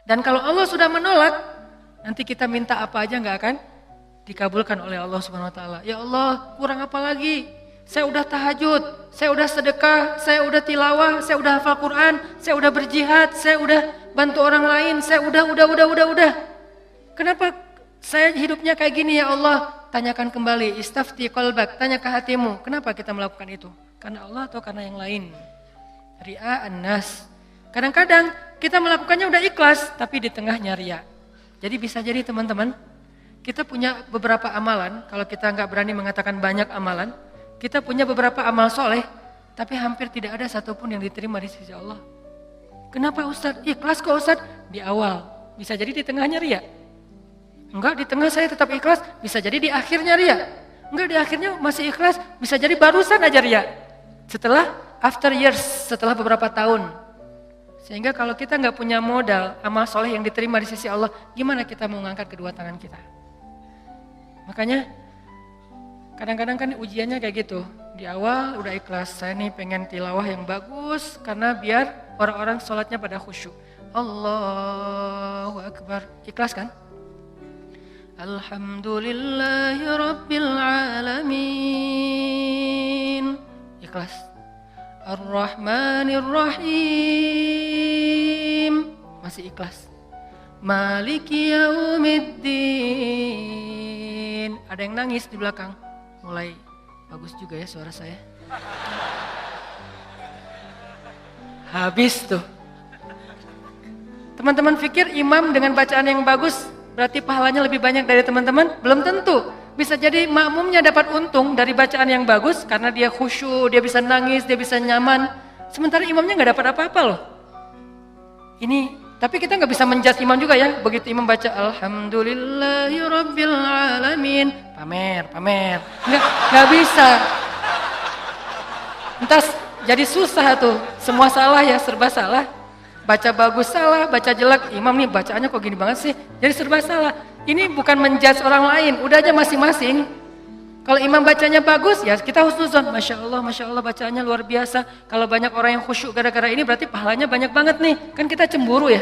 Dan kalau Allah sudah menolak, nanti kita minta apa aja nggak akan dikabulkan oleh Allah Subhanahu Wa Taala. Ya Allah, kurang apa lagi? Saya udah tahajud, saya udah sedekah, saya udah tilawah, saya udah hafal Quran, saya udah berjihad, saya udah bantu orang lain, saya udah. Kenapa saya hidupnya kayak gini ya Allah? Tanyakan kembali, istafti qalbak, tanya ke hatimu. Kenapa kita melakukan itu? Karena Allah atau karena yang lain? Ria'an nas. Kadang-kadang kita melakukannya udah ikhlas, tapi di tengahnya ria. Jadi bisa jadi teman-teman, kita punya beberapa amalan, kalau kita nggak berani mengatakan banyak amalan, kita punya beberapa amal soleh, tapi hampir tidak ada satupun yang diterima di sisi Allah. Kenapa Ustadz? Ikhlas kok Ustadz? Di awal, bisa jadi di tengahnya ria. Enggak, di tengah saya tetap ikhlas, bisa jadi di akhirnya ria. Enggak, di akhirnya masih ikhlas, bisa jadi barusan aja ria. Setelah after years, setelah beberapa tahun. Sehingga kalau kita nggak punya modal amal soleh yang diterima di sisi Allah, gimana kita mau mengangkat kedua tangan kita? Makanya kadang-kadang kan ujiannya kayak gitu. Di awal udah ikhlas, saya nih pengen tilawah yang bagus karena biar orang-orang sholatnya pada khusyuk. Allahu Akbar, ikhlas kan? Alhamdulillahi Rabbil Alamin, ikhlas. Ar-Rahmanir Rahim, masih ikhlas. Maliki Yaumiddin. Ada yang nangis di belakang. Mulai bagus juga ya suara saya. Habis tuh. Teman-teman pikir imam dengan bacaan yang bagus berarti pahalanya lebih banyak dari teman-teman? Belum tentu. Bisa jadi makmumnya dapat untung dari bacaan yang bagus karena dia khusyuk, dia bisa nangis, dia bisa nyaman. Sementara imamnya nggak dapat apa-apa loh. Ini, tapi kita nggak bisa menjudge imam juga ya. Begitu imam baca Alhamdulillahi Rabbil Alamin, pamer. Nggak bisa. Entar jadi susah tuh. Semua salah ya, serba salah. Baca bagus salah, baca jelek. Imam nih bacaannya kok gini banget sih. Jadi serba salah. Ini bukan menjudge orang lain, udah aja masing-masing. Kalau imam bacanya bagus, ya kita husnuzon. Masya Allah bacaannya luar biasa. Kalau banyak orang yang khusyuk gara-gara ini berarti pahalanya banyak banget nih. Kan kita cemburu ya.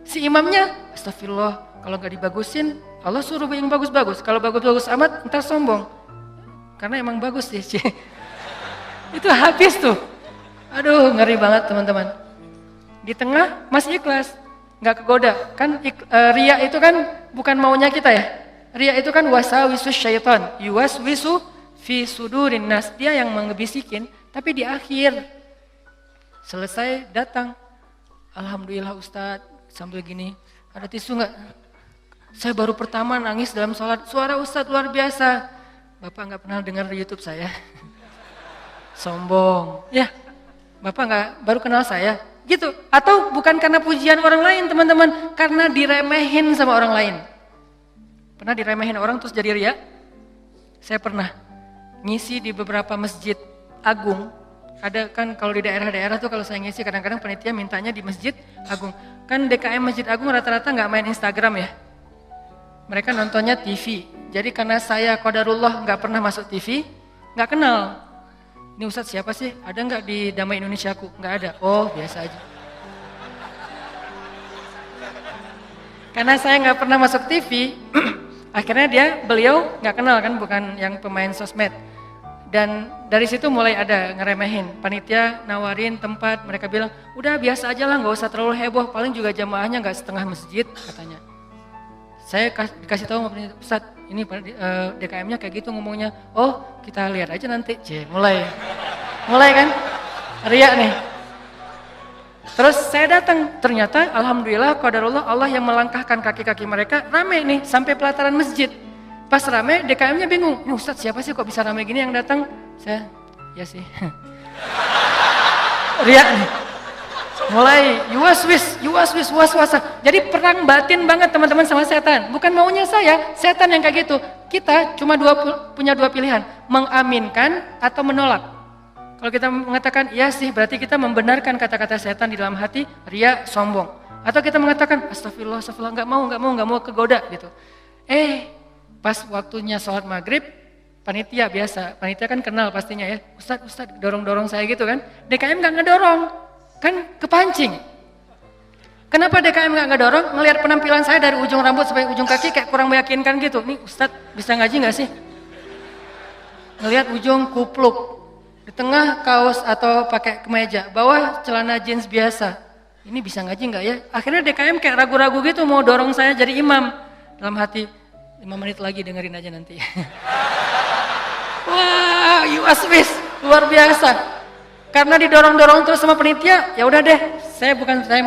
Si imamnya, astagfirullah, kalau gak dibagusin, Allah suruh yang bagus-bagus. Kalau bagus-bagus amat, ntar sombong. Karena emang bagus sih. Itu habis tuh. Aduh, ngeri banget teman-teman. Di tengah masih ikhlas. Nggak kegoda, kan riya itu kan bukan maunya kita ya. Riya itu kan wasawisus syaitan, yuwaswisu fi sudurin nas, dia yang mengebisikin, tapi di akhir selesai datang, alhamdulillah Ustadz, sambil gini, ada tisu nggak? Saya baru pertama nangis dalam sholat, suara Ustadz luar biasa. Bapak nggak pernah dengar di YouTube saya, sombong, ya. Bapak nggak baru kenal saya. Gitu, atau bukan karena pujian orang lain teman-teman, karena diremehin sama orang lain. Pernah diremehin orang terus jadi ria? Saya pernah ngisi di beberapa masjid agung. Ada kan kalau di daerah-daerah tuh kalau saya ngisi kadang-kadang panitia mintanya di masjid agung. Kan DKM Masjid Agung rata-rata nggak main Instagram ya. Mereka nontonnya TV. Jadi karena saya qadarullah nggak pernah masuk TV, nggak kenal. Ini Ustadz siapa sih? Ada nggak di Damai Indonesiaku? Nggak ada. Oh biasa aja. Karena saya nggak pernah masuk TV, akhirnya beliau nggak kenal kan, bukan yang pemain sosmed. Dan dari situ mulai ada ngeremehin. Panitia nawarin tempat, mereka bilang, udah biasa aja lah, nggak usah terlalu heboh. Paling juga jamaahnya nggak setengah masjid katanya. Saya dikasih tahu sama panitia, Ustadz, ini DKM-nya kayak gitu ngomongnya. Oh, kita lihat aja nanti. Mulai kan, ria nih. Terus saya datang, ternyata alhamdulillah qadarullah Allah yang melangkahkan kaki-kaki mereka rame nih sampai pelataran masjid. Pas rame, DKM-nya bingung. Ini Ustadz siapa sih kok bisa rame gini yang datang? Saya, ya sih. Ria nih. Mulai yuwaswis was-wasa. Jadi perang batin banget teman-teman sama setan. Bukan maunya saya, setan yang kayak gitu. Kita cuma punya dua pilihan, mengaminkan atau menolak. Kalau kita mengatakan iya sih, berarti kita membenarkan kata-kata setan di dalam hati, ria, sombong. Atau kita mengatakan astagfirullah, nggak mau kegoda gitu. Pas waktunya sholat maghrib, panitia kan kenal pastinya ya. Ustadz dorong-dorong saya gitu kan. DKM nggak ngedorong. Kan kepancing. Kenapa DKM nggak ngedorong? Ngelihat penampilan saya dari ujung rambut sampai ujung kaki kayak kurang meyakinkan gitu. Nih Ustadz bisa ngaji nggak sih? Ngelihat ujung kupluk, di tengah kaos atau pakai kemeja, bawah celana jeans biasa. Ini bisa ngaji nggak ya? Akhirnya DKM kayak ragu-ragu gitu mau dorong saya jadi imam. Dalam hati, 5 menit lagi dengerin aja nanti. Wah, UASWIS luar biasa. Karena didorong-dorong terus sama penitia, ya udah deh, saya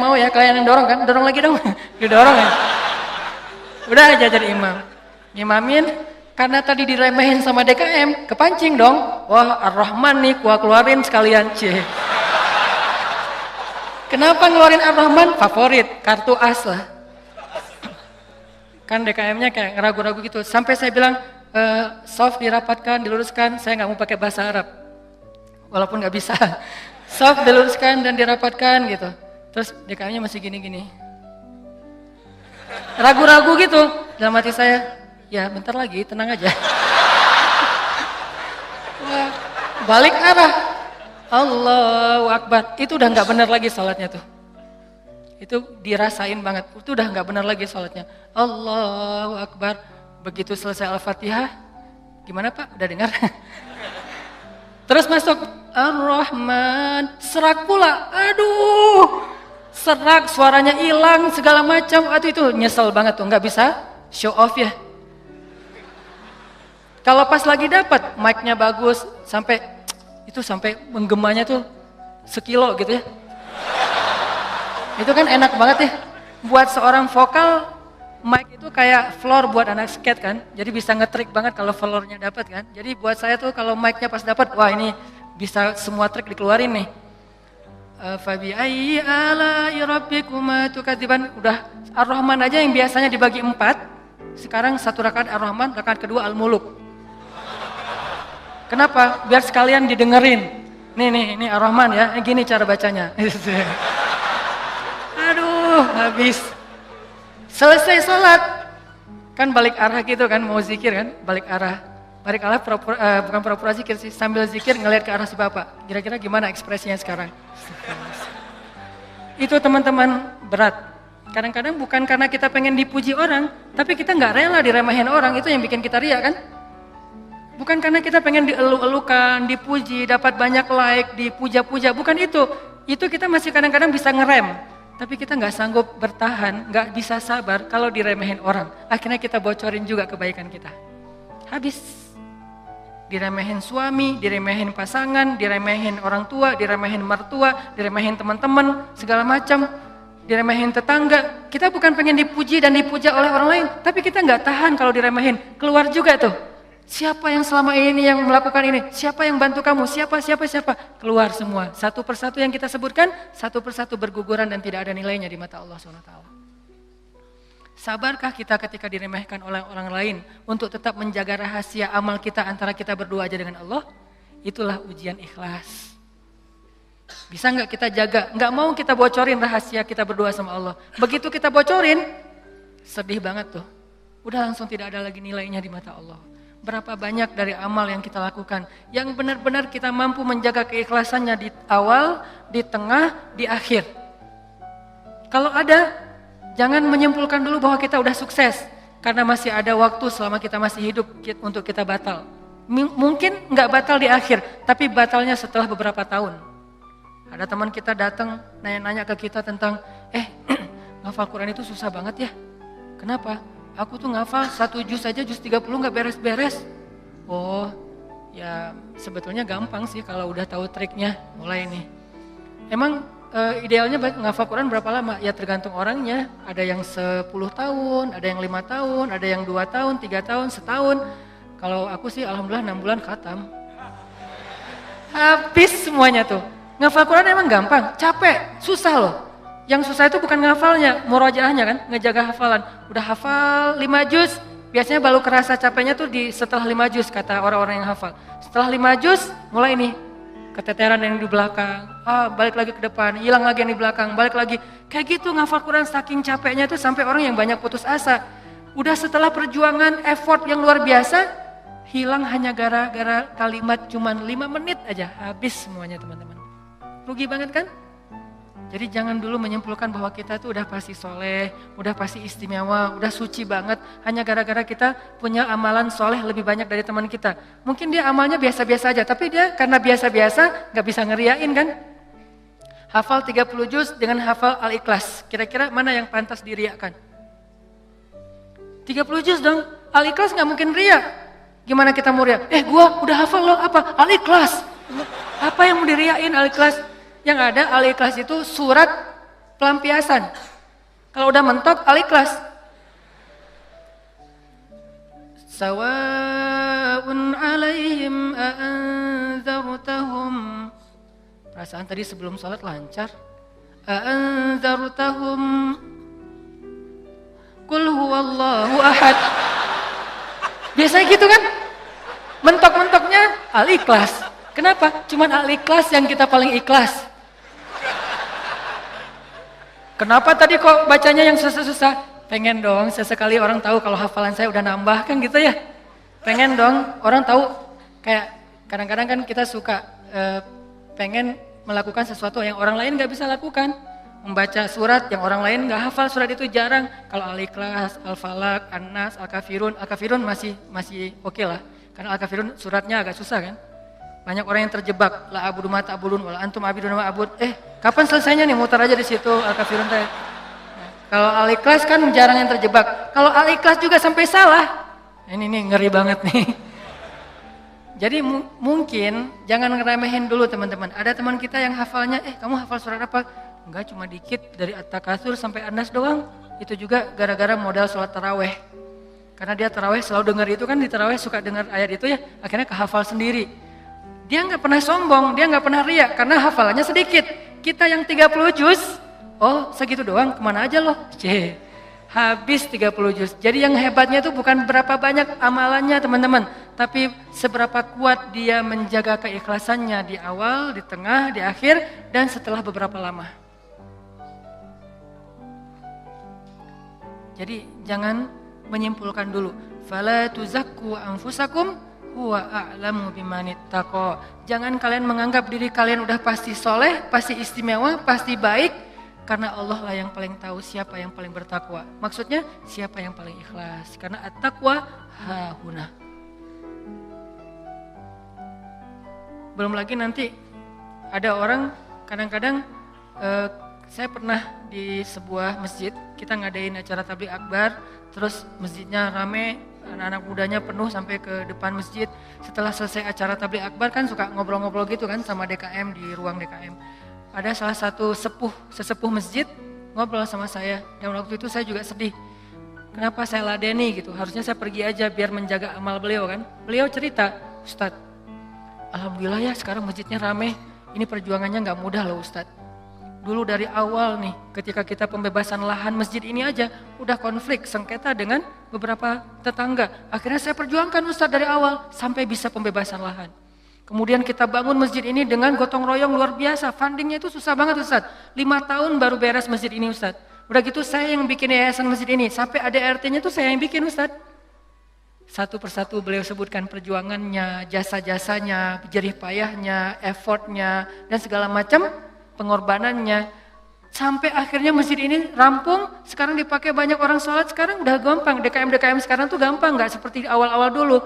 mau ya kalian yang dorong kan, dorong lagi dong, didorong ya. Udah aja jadi imam, ngimamin, karena tadi diremehin sama DKM, kepancing dong. Wah, Ar-Rahman nih, gua keluarin sekalian cie. Kenapa ngeluarin Ar-Rahman? Favorit, kartu as lah. Kan DKM-nya kayak ngeragu-ragu gitu, sampai saya bilang, soft dirapatkan, diluruskan, saya nggak mau pakai bahasa Arab. Walaupun nggak bisa, soft diluruskan dan dirapatkan gitu. Terus DKM-nya masih gini-gini. Ragu-ragu gitu, dalam hati saya, ya bentar lagi, tenang aja. Wah, balik arah, Allahu Akbar, itu udah nggak benar lagi sholatnya tuh. Itu dirasain banget, itu udah nggak benar lagi sholatnya. Allahu Akbar, begitu selesai Al-Fatihah, gimana Pak, udah dengar? Terus masuk Ar-Rahman, serak pula, aduh, serak, suaranya hilang, segala macam, aduh itu nyesel banget tuh, nggak bisa show off ya. Kalau pas lagi dapat, mic-nya bagus, sampai menggemanya tuh sekilo gitu ya. Itu kan enak banget ya, buat seorang vokal, mic itu kayak floor buat anak skate kan, jadi bisa ngetrik banget kalau floornya dapat kan. Jadi buat saya tuh kalau mic-nya pas dapat, wah ini bisa semua trik dikeluarin nih. Fabi ayyi ala'i rabbikuma tukadziban, udah Ar-Rahman aja yang biasanya dibagi 4, sekarang 1 rakaat Ar-Rahman, rakaat kedua Al-Muluk. Kenapa? Biar sekalian didengerin. Nih Ar-Rahman ya, gini cara bacanya. Aduh, habis. Selesai sholat, kan balik arah gitu kan, mau zikir kan, balik arah bukan pura-pura zikir sih, sambil zikir ngelihat ke arah si bapak, kira-kira gimana ekspresinya sekarang. Itu teman-teman berat, kadang-kadang bukan karena kita pengen dipuji orang, tapi kita nggak rela diremehin orang, itu yang bikin kita riak kan. Bukan karena kita pengen dielu-elukan, dipuji, dapat banyak like, dipuja-puja, bukan itu kita masih kadang-kadang bisa ngerem. Tapi kita nggak sanggup bertahan, nggak bisa sabar kalau diremehin orang. Akhirnya kita bocorin juga kebaikan kita. Habis. Diremehin suami, diremehin pasangan, diremehin orang tua, diremehin mertua, diremehin teman-teman, segala macam. Diremehin tetangga. Kita bukan pengen dipuji dan dipuja oleh orang lain. Tapi kita nggak tahan kalau diremehin. Keluar juga tuh. Siapa yang selama ini yang melakukan ini? Siapa yang bantu kamu? Siapa? Keluar semua. Satu persatu yang kita sebutkan, satu persatu berguguran dan tidak ada nilainya di mata Allah SWT. Sabarkah kita ketika diremehkan oleh orang lain untuk tetap menjaga rahasia amal kita antara kita berdua aja dengan Allah? Itulah ujian ikhlas. Bisa nggak kita jaga? Nggak mau kita bocorin rahasia kita berdua sama Allah. Begitu kita bocorin, sedih banget tuh. Udah langsung tidak ada lagi nilainya di mata Allah. Berapa banyak dari amal yang kita lakukan yang benar-benar kita mampu menjaga keikhlasannya di awal, di tengah, di akhir. Kalau ada, jangan menyimpulkan dulu bahwa kita udah sukses karena masih ada waktu selama kita masih hidup untuk kita batal. Mungkin nggak batal di akhir, tapi batalnya setelah beberapa tahun. Ada teman kita datang nanya-nanya ke kita tentang, ngafal Quran itu susah banget ya. Kenapa? Aku tuh ngafal 1 juz aja, juz 30 gak beres-beres. Oh, ya sebetulnya gampang sih kalau udah tahu triknya, mulai nih. Emang idealnya ngafal Quran berapa lama? Ya tergantung orangnya, ada yang 10 tahun, ada yang 5 tahun, ada yang 2 tahun, 3 tahun, setahun. Kalau aku sih alhamdulillah 6 bulan khatam. Habis semuanya tuh. Ngafal Quran emang gampang, capek, susah loh. Yang susah itu bukan ngafalnya, murojaahnya kan, ngejaga hafalan. Udah hafal 5 juz, biasanya baru kerasa capeknya tuh setelah 5 juz, kata orang-orang yang hafal. Setelah 5 juz, mulai nih, keteteran yang di belakang, balik lagi ke depan, hilang lagi yang di belakang, balik lagi. Kayak gitu ngafal Quran saking capeknya tuh sampai orang yang banyak putus asa. Udah setelah perjuangan, effort yang luar biasa, hilang hanya gara-gara kalimat cuman 5 menit aja, habis semuanya teman-teman. Rugi banget kan? Jadi jangan dulu menyimpulkan bahwa kita tuh udah pasti soleh, udah pasti istimewa, udah suci banget. Hanya gara-gara kita punya amalan soleh lebih banyak dari teman kita. Mungkin dia amalnya biasa-biasa aja, tapi dia karena biasa-biasa gak bisa ngeriain kan. Hafal 30 juz dengan hafal Al-Ikhlas. Kira-kira mana yang pantas diriakan? 30 juz dong, Al-Ikhlas gak mungkin riak. Gimana kita mau riak? Gua udah hafal loh, apa? Al-Ikhlas. Apa yang mau diriain Al-Ikhlas? Yang ada Al-Ikhlas itu surat pelampiasan. Kalau udah mentok Al-Ikhlas. Sawa'un 'alaihim a'anzartahum. Perasaan tadi sebelum sholat lancar. A'anzartahum qul huwallahu ahad. Biasanya gitu kan? Mentok-mentoknya Al-Ikhlas. Kenapa? Cuman Al-Ikhlas yang kita paling ikhlas. Kenapa tadi kok bacanya yang susah-susah? Pengen dong sesekali orang tahu kalau hafalan saya udah nambah kan gitu ya. Pengen dong orang tahu, kayak kadang-kadang kan kita suka pengen melakukan sesuatu yang orang lain gak bisa lakukan. Membaca surat yang orang lain gak hafal, surat itu jarang. Kalau Al-Ikhlas, Al-Falaq, An-Nas, Al-Kafirun masih oke lah. Karena Al-Kafirun suratnya agak susah kan. Banyak orang yang terjebak, la abudu ma ta'budun wala antum abidun ma abud. Kapan selesainya nih? Muter aja di situ Al-Kafirun teh. Nah, kalau Al-Ikhlas kan jarang yang terjebak. Kalau Al-Ikhlas juga sampai salah. Ini nih ngeri banget nih. Jadi mungkin jangan ngeremehin dulu teman-teman. Ada teman kita yang hafalnya, kamu hafal surat apa? Enggak, cuma dikit dari At-Takatsur sampai An-Nas doang. Itu juga gara-gara modal sholat taraweh. Karena dia taraweh selalu dengar itu kan, di taraweh suka dengar ayat itu ya, akhirnya kehafal sendiri. Dia nggak pernah sombong, dia nggak pernah riak karena hafalannya sedikit. Kita yang 30 juz, segitu doang, kemana aja loh? Habis 30 juz. Jadi yang hebatnya itu bukan berapa banyak amalannya teman-teman, tapi seberapa kuat dia menjaga keikhlasannya di awal, di tengah, di akhir, dan setelah beberapa lama. Jadi jangan menyimpulkan dulu. Fala tuzakku anfusakum huwa a'lamu bimanittaqo. Jangan kalian menganggap diri kalian udah pasti soleh, pasti istimewa, pasti baik, karena Allah lah yang paling tahu siapa yang paling bertakwa. Maksudnya siapa yang paling ikhlas, karena at-taqwa hahuna. Belum lagi nanti ada orang kadang-kadang saya pernah di sebuah masjid, kita ngadain acara tabligh akbar, terus masjidnya rame, anak-anak mudanya penuh sampai ke depan masjid. Setelah selesai acara tabligh akbar kan suka ngobrol-ngobrol gitu kan sama DKM di ruang DKM. Ada salah satu sesepuh masjid ngobrol sama saya, dan waktu itu saya juga sedih. Kenapa saya ladeni gitu, harusnya saya pergi aja biar menjaga amal beliau kan. Beliau cerita, Ustadz, alhamdulillah ya sekarang masjidnya rame, ini perjuangannya gak mudah loh Ustadz. Dulu dari awal nih, ketika kita pembebasan lahan masjid ini aja, udah konflik, sengketa dengan beberapa tetangga. Akhirnya saya perjuangkan Ustadz dari awal, sampai bisa pembebasan lahan. Kemudian kita bangun masjid ini dengan gotong royong luar biasa, fundingnya itu susah banget Ustadz. 5 tahun baru beres masjid ini Ustadz. Udah gitu saya yang bikin yayasan masjid ini, sampai ADRT-nya tuh saya yang bikin Ustadz. Satu persatu beliau sebutkan perjuangannya, jasa-jasanya, jerih payahnya, effortnya, dan segala macam pengorbanannya, sampai akhirnya masjid ini rampung. Sekarang dipakai banyak orang sholat, sekarang udah gampang. DKM sekarang tuh gampang, nggak seperti awal-awal dulu.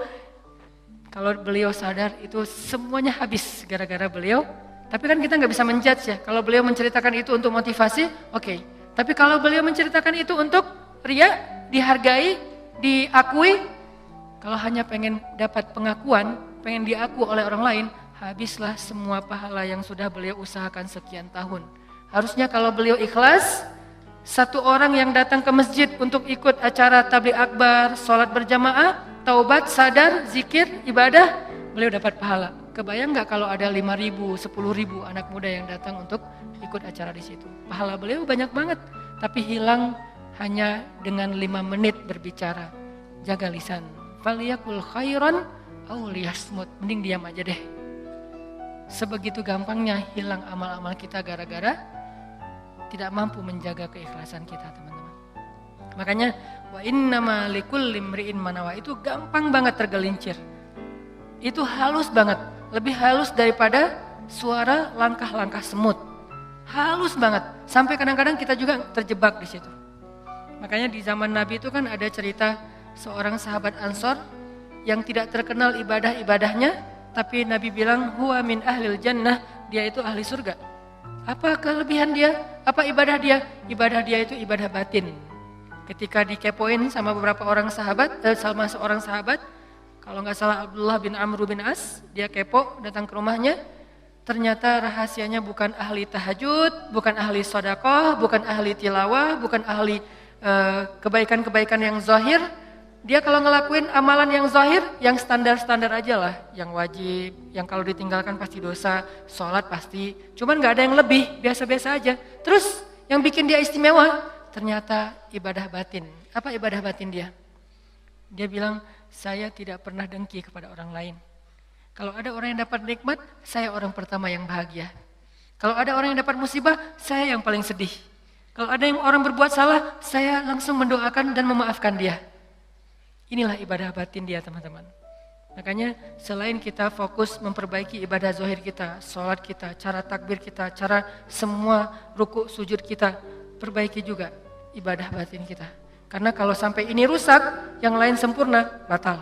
Kalau beliau sadar itu semuanya habis gara-gara beliau. Tapi kan kita nggak bisa menjudge ya. Kalau beliau menceritakan itu untuk motivasi, oke. Tapi kalau beliau menceritakan itu untuk ria, dihargai, diakui, kalau hanya pengen dapat pengakuan, pengen diaku oleh orang lain, habislah semua pahala yang sudah beliau usahakan sekian tahun. Harusnya kalau beliau ikhlas, satu orang yang datang ke masjid untuk ikut acara tabligh akbar, sholat berjamaah, taubat, sadar, zikir, ibadah, beliau dapat pahala. Kebayang nggak kalau ada 5.000, 10.000 anak muda yang datang untuk ikut acara di situ? Pahala beliau banyak banget, tapi hilang hanya dengan 5 menit berbicara. Jaga lisan. Faliyakul khairan aw liyasmut. Mending diam aja deh. Sebegitu gampangnya hilang amal-amal kita gara-gara tidak mampu menjaga keikhlasan kita, teman-teman. Makanya wa innama likulli imri'in manawa, itu gampang banget tergelincir. Itu halus banget, lebih halus daripada suara langkah-langkah semut. halus banget. Sampai kadang-kadang kita juga terjebak di situ. Makanya di zaman Nabi itu kan ada cerita seorang sahabat Ansor yang tidak terkenal ibadah-ibadahnya, tapi Nabi bilang huwa min ahlil jannah, dia itu ahli surga. Apa kelebihan dia? Apa ibadah dia? Ibadah dia itu ibadah batin. Ketika dikepoin sama beberapa orang sahabat, sama seorang sahabat, kalau nggak salah Abdullah bin Amr bin As, dia kepo datang ke rumahnya, ternyata rahasianya bukan ahli tahajud, bukan ahli sedekah, bukan ahli tilawah, bukan ahli kebaikan-kebaikan yang zahir. Dia kalau ngelakuin amalan yang zahir, yang standar-standar aja lah, yang wajib, yang kalau ditinggalkan pasti dosa, sholat pasti, cuman nggak ada yang lebih, biasa-biasa aja. Terus yang bikin dia istimewa, ternyata ibadah batin. Apa ibadah batin dia? Dia bilang, saya tidak pernah dengki kepada orang lain. Kalau ada orang yang dapat nikmat, saya orang pertama yang bahagia. Kalau ada orang yang dapat musibah, saya yang paling sedih. Kalau ada yang orang berbuat salah, saya langsung mendoakan dan memaafkan dia. Inilah ibadah batin dia, teman-teman. Makanya selain kita fokus memperbaiki ibadah zahir kita, sholat kita, cara takbir kita, cara semua ruku sujud kita, perbaiki juga ibadah batin kita. Karena kalau sampai ini rusak, yang lain sempurna, batal.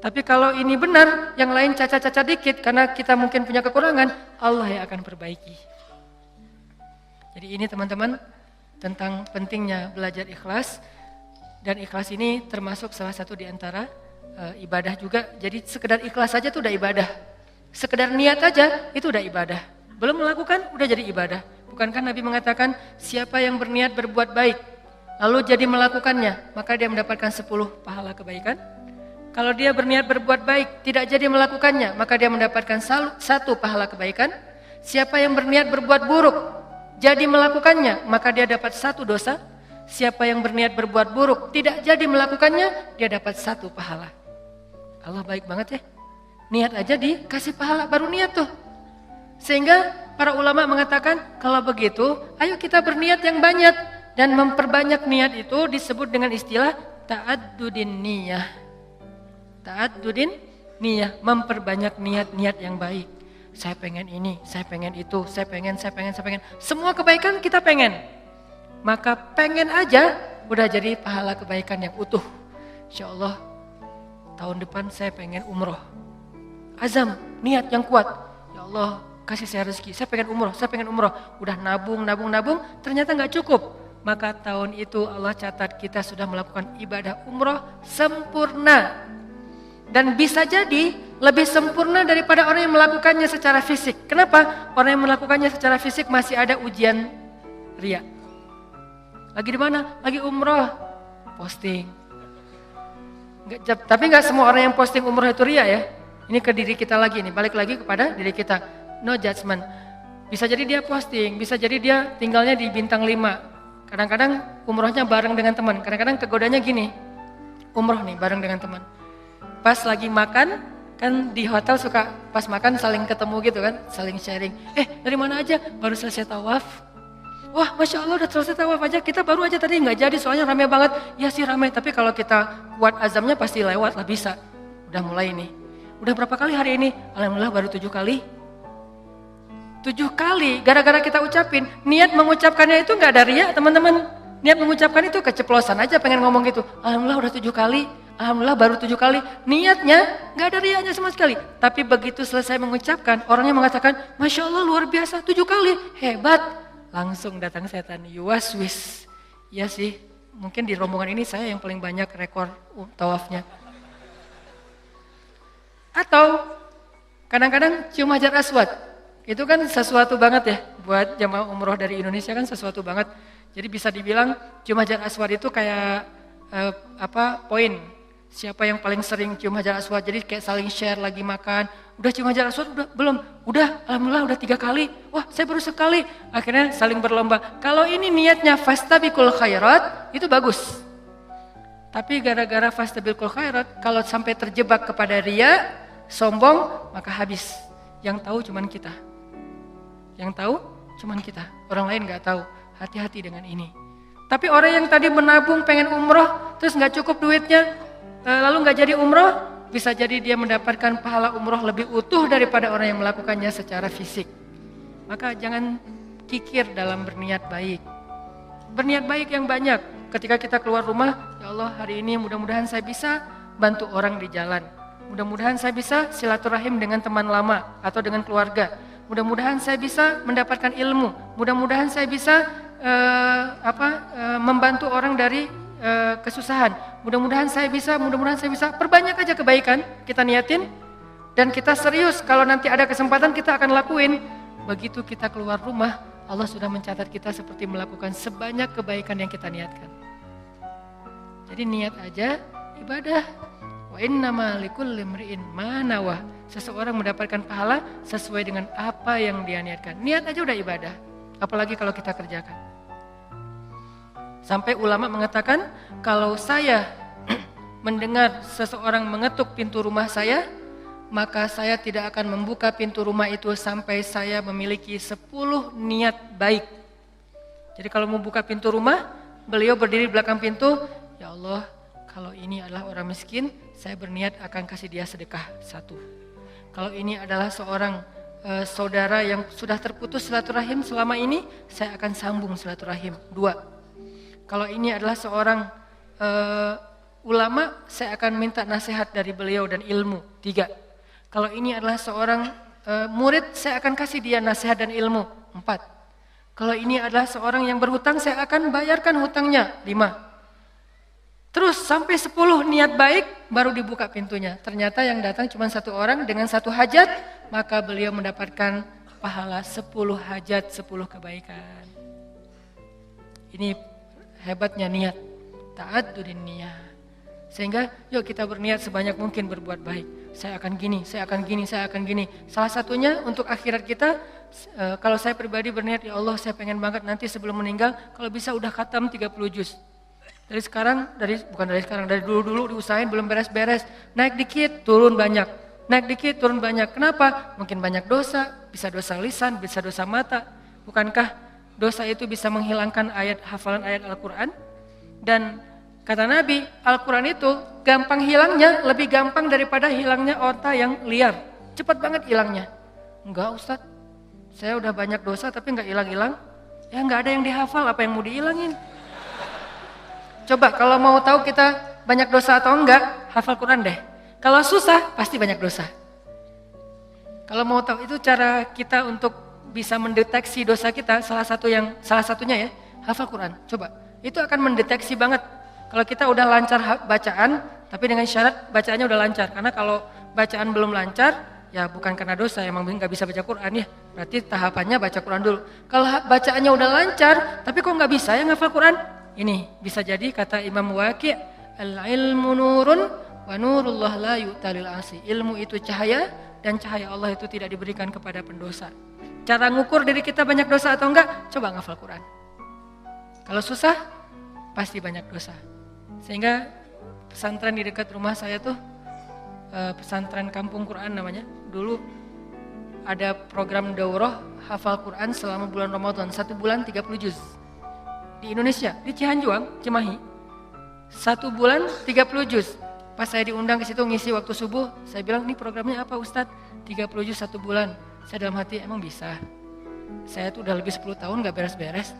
Tapi kalau ini benar, yang lain cacat-cacat dikit, karena kita mungkin punya kekurangan, Allah yang akan perbaiki. Jadi ini teman-teman, tentang pentingnya belajar ikhlas. Dan ikhlas ini termasuk salah satu di antara ibadah juga. Jadi sekedar ikhlas saja itu udah ibadah. Sekedar niat aja itu udah ibadah. Belum melakukan udah jadi ibadah. Bukankah Nabi mengatakan siapa yang berniat berbuat baik lalu jadi melakukannya, maka dia mendapatkan 10 pahala kebaikan. Kalau dia berniat berbuat baik tidak jadi melakukannya, maka dia mendapatkan 1 pahala kebaikan. Siapa yang berniat berbuat buruk jadi melakukannya, maka dia dapat 1 dosa. Siapa yang berniat berbuat buruk tidak jadi melakukannya, dia dapat 1 pahala. Allah baik banget ya. Niat aja dikasih pahala, baru niat tuh. Sehingga para ulama mengatakan kalau begitu, ayo kita berniat yang banyak. Dan memperbanyak niat itu disebut dengan istilah ta'addudin niyah. Ta'addudin niyah, memperbanyak niat-niat yang baik. Saya pengen ini, saya pengen itu, saya pengen. Semua kebaikan kita pengen. Maka pengen aja udah jadi pahala kebaikan yang utuh. Insya Allah tahun depan saya pengen umroh. Azam, niat yang kuat. Ya Allah kasih saya rezeki, saya pengen umroh. Udah nabung, ternyata gak cukup. Maka tahun itu Allah catat kita sudah melakukan ibadah umroh sempurna. Dan bisa jadi lebih sempurna daripada orang yang melakukannya secara fisik. Kenapa? Orang yang melakukannya secara fisik masih ada ujian riya. Lagi di mana? Lagi umroh, posting. Tapi nggak semua orang yang posting umroh itu riya ya. Ini ke diri kita lagi nih, balik lagi kepada diri kita. No judgment. Bisa jadi dia posting, bisa jadi dia tinggalnya di bintang 5. Kadang-kadang umrohnya bareng dengan teman. Kadang-kadang kegodanya gini, umroh nih bareng dengan teman. Pas lagi makan, kan di hotel suka pas makan saling ketemu gitu kan, saling sharing. Dari mana aja? Baru selesai tawaf. Wah, Masya Allah udah selesai tawaf aja, kita baru aja tadi nggak jadi soalnya rame banget. Ya sih rame, tapi kalau kita kuat azamnya pasti lewat lah bisa. Udah mulai nih. Udah berapa kali hari ini? Alhamdulillah baru 7 kali. 7 kali, gara-gara kita ucapin. Niat mengucapkannya itu nggak ada riya teman-teman. Niat mengucapkan itu keceplosan aja pengen ngomong gitu. Alhamdulillah udah 7 kali. Alhamdulillah baru 7 kali. Niatnya nggak ada riyanya sama sekali. Tapi begitu selesai mengucapkan, orangnya mengatakan, Masya Allah luar biasa 7 kali. Hebat. Langsung datang setan. Yuwaswis. Ya sih, mungkin di rombongan ini saya yang paling banyak rekor tawafnya. Atau kadang-kadang cium hajar aswad. Itu kan sesuatu banget ya. Buat jamaah umroh dari Indonesia kan sesuatu banget. Jadi bisa dibilang cium hajar aswad itu kayak poin. Siapa yang paling sering cium hajar aswad, jadi kayak saling share lagi makan. Udah cium hajar aswad? Udah, belum? Udah, alhamdulillah udah 3 kali. Wah saya baru sekali. Akhirnya saling berlomba. Kalau ini niatnya fastabiqul khairat, itu bagus. Tapi gara-gara fastabiqul khairat, kalau sampai terjebak kepada riya, sombong, maka habis. Yang tahu cuman kita. Yang tahu cuman kita. Orang lain gak tahu. Hati-hati dengan ini. Tapi orang yang tadi menabung pengen umroh, terus gak cukup duitnya, lalu nggak jadi umroh, bisa jadi dia mendapatkan pahala umroh lebih utuh daripada orang yang melakukannya secara fisik. Maka jangan kikir dalam berniat baik. Berniat baik yang banyak. Ketika kita keluar rumah, ya Allah hari ini mudah-mudahan saya bisa bantu orang di jalan. Mudah-mudahan saya bisa silaturahim dengan teman lama atau dengan keluarga. Mudah-mudahan saya bisa mendapatkan ilmu. Mudah-mudahan saya bisa membantu orang dari kesusahan. Mudah-mudahan saya bisa. Perbanyak aja kebaikan kita niatin dan kita serius. Kalau nanti ada kesempatan kita akan lakuin. Begitu kita keluar rumah, Allah sudah mencatat kita seperti melakukan sebanyak kebaikan yang kita niatkan. Jadi niat aja ibadah. Wa innama likulli imri'in ma nawah. Seseorang mendapatkan pahala sesuai dengan apa yang dia niatkan. Niat aja udah ibadah. Apalagi kalau kita kerjakan. Sampai ulama mengatakan, kalau saya mendengar seseorang mengetuk pintu rumah saya, maka saya tidak akan membuka pintu rumah itu sampai saya memiliki 10 niat baik. Jadi kalau mau buka pintu rumah, beliau berdiri di belakang pintu, ya Allah, kalau ini adalah orang miskin, saya berniat akan kasih dia sedekah 1. Kalau ini adalah seorang saudara yang sudah terputus silaturahim selama ini, saya akan sambung silaturahim 2. Kalau ini adalah seorang ulama, saya akan minta nasihat dari beliau dan ilmu 3. Kalau ini adalah seorang murid, saya akan kasih dia nasihat dan ilmu 4. Kalau ini adalah seorang yang berhutang, saya akan bayarkan hutangnya 5. Terus sampai 10 niat baik baru dibuka pintunya. Ternyata yang datang cuma 1 orang dengan 1 hajat, maka beliau mendapatkan pahala 10 hajat, 10 kebaikan. Ini hebatnya niat, ta'addudin niyah. Sehingga yuk kita berniat sebanyak mungkin berbuat baik. Saya akan gini, saya akan gini, saya akan gini. Salah satunya untuk akhirat kita, kalau saya pribadi berniat, ya Allah saya pengen banget nanti sebelum meninggal, kalau bisa udah khatam 30 juz. Dari dulu diusahain belum beres-beres. Naik dikit, turun banyak. Naik dikit, turun banyak. Kenapa? Mungkin banyak dosa, bisa dosa lisan, bisa dosa mata. Bukankah dosa itu bisa menghilangkan hafalan ayat Al-Quran? Dan kata Nabi, Al-Quran itu gampang hilangnya, lebih gampang daripada hilangnya onta yang liar. Cepat banget hilangnya. Enggak Ustadz, saya udah banyak dosa tapi enggak hilang-hilang. Ya enggak ada yang dihafal, apa yang mau dihilangin? Coba kalau mau tahu kita banyak dosa atau enggak, hafal Quran deh. Kalau susah, pasti banyak dosa. Kalau mau tahu itu cara kita untuk bisa mendeteksi dosa kita, salah satunya ya, hafal Quran. Coba, itu akan mendeteksi banget. Kalau kita udah lancar bacaan, tapi dengan syarat bacaannya udah lancar. Karena kalau bacaan belum lancar, ya bukan karena dosa, emang nggak bisa baca Quran ya. Berarti tahapannya baca Quran dulu. Kalau bacaannya udah lancar, tapi kok nggak bisa ya ngafal Quran? Ini bisa jadi kata Imam Waqi', al-ilmu nurun wa nurullah la yu'talil asi. Ilmu itu cahaya dan cahaya Allah itu tidak diberikan kepada pendosa. Cara ngukur diri kita banyak dosa atau enggak? Coba ngafal Quran. Kalau susah, pasti banyak dosa. Sehingga pesantren di dekat rumah saya tuh, pesantren Kampung Quran namanya. Dulu ada program daurah hafal Quran selama bulan Ramadan, 1 bulan 30 juz. Di Indonesia, di Cihanjuang, Cimahi. 1 bulan 30 juz. Pas saya diundang ke situ ngisi waktu subuh, saya bilang, "Ini programnya apa Ustadz?" 30 juz 1 bulan. Saya dalam hati, emang bisa? Saya tuh udah lebih 10 tahun gak beres-beres.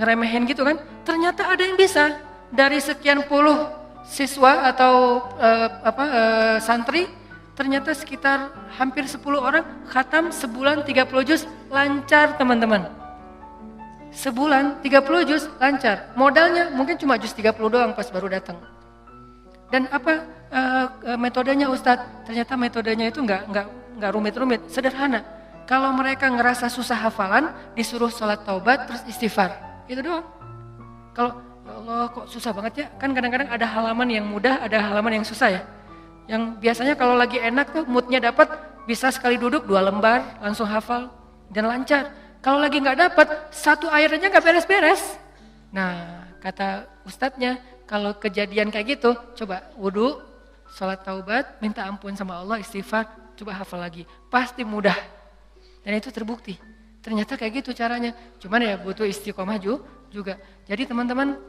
Ngeremehin gitu kan? Ternyata ada yang bisa. Dari sekian puluh siswa atau santri, ternyata sekitar hampir 10 orang khatam sebulan 30 juz lancar teman-teman. Sebulan 30 juz lancar. Modalnya mungkin cuma juz 30 doang pas baru datang. Dan apa metodenya Ustadz? Ternyata metodenya itu enggak rumit-rumit, sederhana. Kalau mereka ngerasa susah hafalan, disuruh sholat taubat terus istighfar. Itu doang. Kalau ya Allah kok susah banget ya? Kan kadang-kadang ada halaman yang mudah, ada halaman yang susah ya. Yang biasanya kalau lagi enak tuh moodnya dapat, bisa sekali duduk 2 lembar langsung hafal dan lancar. Kalau lagi nggak dapat, 1 ayat aja nggak beres-beres. Nah, kata ustadznya, kalau kejadian kayak gitu, coba wudu, sholat taubat, minta ampun sama Allah, istighfar, coba hafal lagi. Pasti mudah. Dan itu terbukti. Ternyata kayak gitu caranya. Cuman ya butuh istiqomah juga. Jadi teman-teman,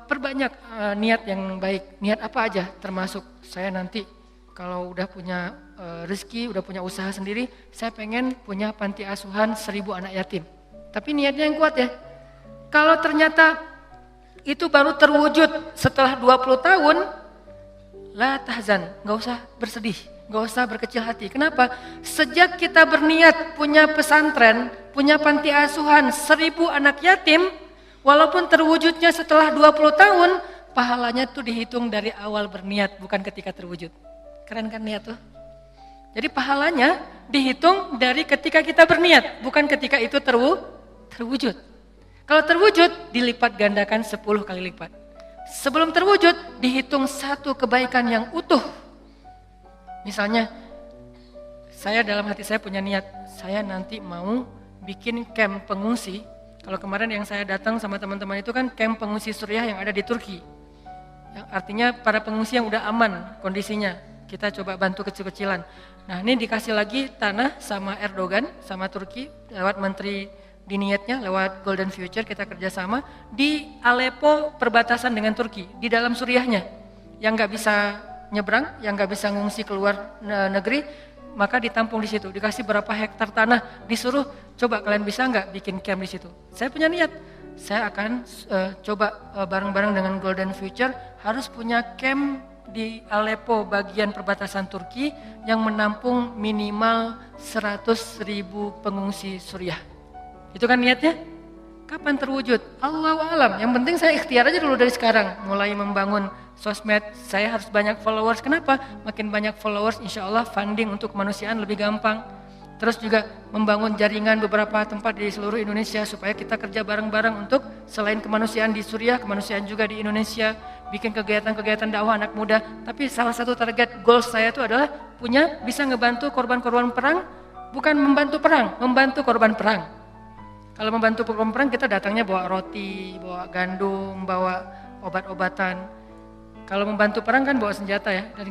perbanyak niat yang baik. Niat apa aja, termasuk saya nanti kalau udah punya rezeki, udah punya usaha sendiri, saya pengen punya panti asuhan 1000 anak yatim. Tapi niatnya yang kuat ya. Kalau ternyata itu baru terwujud setelah 20 tahun, la tahzan, gak usah bersedih, gak usah berkecil hati. Kenapa? Sejak kita berniat punya pesantren, punya panti asuhan 1000 anak yatim, walaupun terwujudnya setelah 20 tahun, pahalanya tuh dihitung dari awal berniat, bukan ketika terwujud. Keren kan niat tuh? Jadi pahalanya dihitung dari ketika kita berniat, bukan ketika itu terwujud. Kalau terwujud, dilipat gandakan 10 kali lipat. Sebelum terwujud, dihitung satu kebaikan yang utuh. Misalnya, saya dalam hati saya punya niat, saya nanti mau bikin camp pengungsi. Kalau kemarin yang saya datang sama teman-teman itu kan camp pengungsi Suriah yang ada di Turki. Yang artinya para pengungsi yang udah aman kondisinya. Kita coba bantu kecil-kecilan. Nah ini dikasih lagi tanah sama Erdogan, sama Turki, lewat menteri diniatnya, lewat Golden Future kita kerjasama di Aleppo perbatasan dengan Turki, di dalam Suriahnya. Yang gak bisa nyebrang, yang gak bisa ngungsi keluar negeri, maka ditampung di situ. Dikasih berapa hektar tanah, disuruh coba kalian bisa gak bikin camp di situ. Saya punya niat, saya akan coba bareng-bareng dengan Golden Future harus punya camp di Aleppo bagian perbatasan Turki yang menampung minimal 100.000 pengungsi Suriah. Itu kan niatnya? Kapan terwujud? Allahu a'lam. Yang penting saya ikhtiar aja dulu dari sekarang. Mulai membangun sosmed, saya harus banyak followers. Kenapa? Makin banyak followers insya Allah funding untuk kemanusiaan lebih gampang. Terus juga membangun jaringan beberapa tempat di seluruh Indonesia supaya kita kerja bareng-bareng untuk selain kemanusiaan di Suriah, kemanusiaan juga di Indonesia, bikin kegiatan-kegiatan dakwah anak muda. Tapi salah satu target goals saya itu adalah punya bisa ngebantu korban-korban perang, bukan membantu perang, membantu korban perang. Kalau membantu korban perang kita datangnya bawa roti, bawa gandum, bawa obat-obatan. Kalau membantu perang kan bawa senjata ya, dan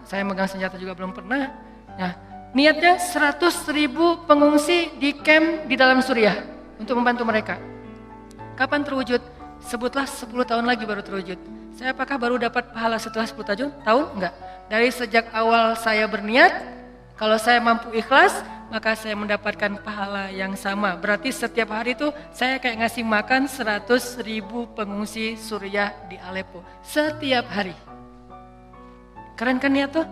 saya megang senjata juga belum pernah. Nah, niatnya 100.000 pengungsi di camp di dalam Suriah untuk membantu mereka. Kapan terwujud? Sebutlah 10 tahun lagi baru terwujud. Saya apakah baru dapat pahala setelah 10 tahun? Enggak. Dari sejak awal saya berniat, kalau saya mampu ikhlas, maka saya mendapatkan pahala yang sama. Berarti setiap hari itu saya kayak ngasih makan 100.000 pengungsi Suriah di Aleppo. Setiap hari. Keren kan niat tuh?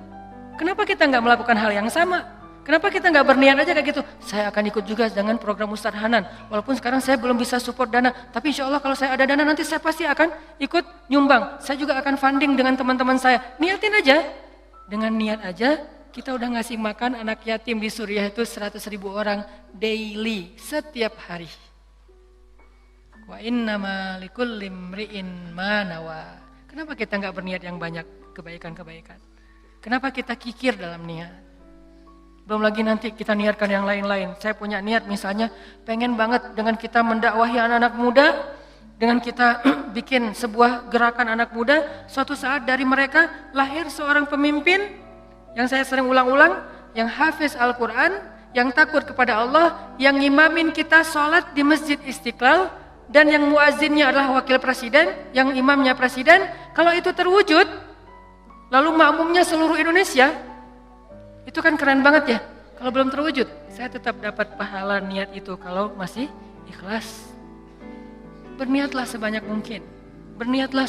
Kenapa kita nggak melakukan hal yang sama? Kenapa kita nggak berniat aja kayak gitu? Saya akan ikut juga dengan program Ustadz Hanan. Walaupun sekarang saya belum bisa support dana, tapi insya Allah kalau saya ada dana nanti saya pasti akan ikut nyumbang. Saya juga akan funding dengan teman-teman saya. Niatin aja. Dengan niat aja, kita udah ngasih makan anak yatim di Suriah itu 100.000 orang daily, setiap hari. Wa innama likulli imri'in ma nawa. Kenapa kita nggak berniat yang banyak kebaikan-kebaikan? Kenapa kita kikir dalam niat? Belum lagi nanti kita niatkan yang lain-lain. Saya punya niat misalnya pengen banget dengan kita mendakwahi anak-anak muda, dengan kita bikin sebuah gerakan anak muda, suatu saat dari mereka lahir seorang pemimpin yang saya sering ulang-ulang, yang hafiz Al-Quran, yang takut kepada Allah, yang ngimamin kita sholat di Masjid Istiqlal, dan yang muazzinnya adalah wakil presiden, yang imamnya presiden. Kalau itu terwujud, lalu makmumnya seluruh Indonesia, itu kan keren banget ya. Kalau belum terwujud, saya tetap dapat pahala niat itu kalau masih ikhlas. Berniatlah sebanyak mungkin, berniatlah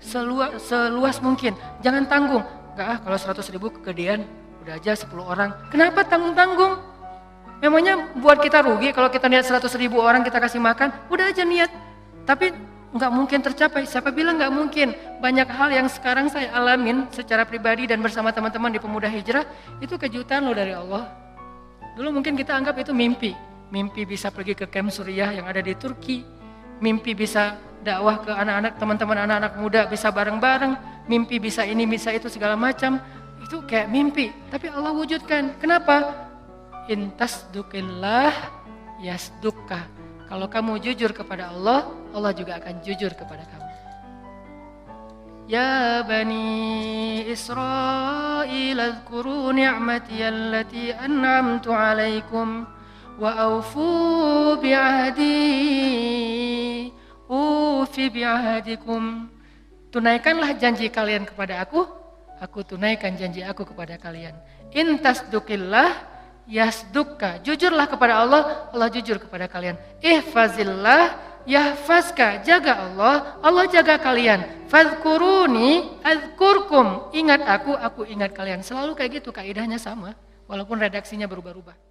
seluas mungkin, jangan tanggung. Enggak kalau 100.000 kegedean, udah aja 10 orang. Kenapa tanggung-tanggung? Memangnya buat kita rugi kalau kita niat 100.000 orang kita kasih makan, udah aja niat. Tapi nggak mungkin tercapai. Siapa bilang nggak mungkin? Banyak hal yang sekarang saya alamin secara pribadi dan bersama teman-teman di Pemuda Hijrah itu kejutan loh dari Allah. Dulu mungkin kita anggap itu mimpi. Mimpi bisa pergi ke camp Suriah yang ada di Turki. Mimpi bisa dakwah ke anak-anak, teman-teman anak-anak muda bisa bareng-bareng. Mimpi bisa ini, bisa itu segala macam. Itu kayak mimpi. Tapi Allah wujudkan. Kenapa? Intasdukillah yasdukka. Kalau kamu jujur kepada Allah, Allah juga akan jujur kepada kamu. Ya Bani Israel, adhkuru ni'mati allati an'amtu alaikum wa awfu bi'ahdi ufi bi'ahdikum. Tunaikanlah janji kalian kepada aku tunaikan janji aku kepada kalian. Intasdukillah yasdukka. Jujurlah kepada Allah, Allah jujur kepada kalian. Ihfazillah yahfazka. Jaga Allah, Allah jaga kalian. Fadhkuruni adzkurkum. Ingat aku ingat kalian. Selalu kayak gitu, kaidahnya sama. Walaupun redaksinya berubah-ubah.